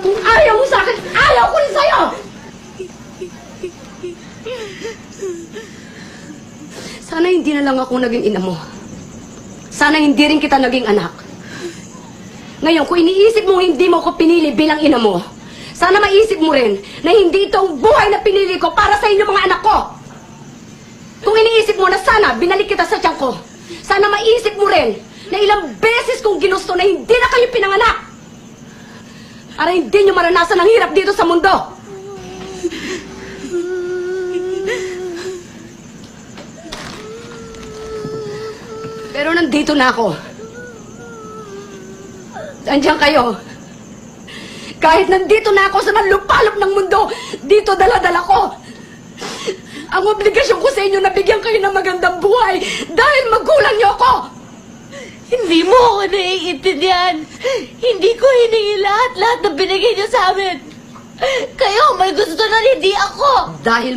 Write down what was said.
Kung ayaw mo sa akin, ayaw ko rin sa'yo! Sana hindi na lang ako naging ina mo. Sana hindi rin kita naging anak. Ngayon, kung iniisip mo hindi mo ko pinili bilang ina mo, sana maisip mo rin na hindi ito ang buhay na pinili ko para sa inyo mga anak ko. Kung iniisip mo na sana binalik kita sa tiyan ko, sana maisip mo rin na ilang beses kong ginusto na hindi na kayo pinanganak. Para hindi nyo maranasan ang hirap dito sa mundo. Pero nandito na ako. Andiyan kayo. Kahit nandito na ako sa manlupalop ng mundo, dito dala-dala ko. Ang obligasyon ko sa inyo na bigyan kayo ng magandang buhay dahil magulang niyo ako. Hindi mo ako naiintindihan. Hindi ko hiningi lahat na binigay niyo sa amin. Kayo may gusto na hindi ako. Dahil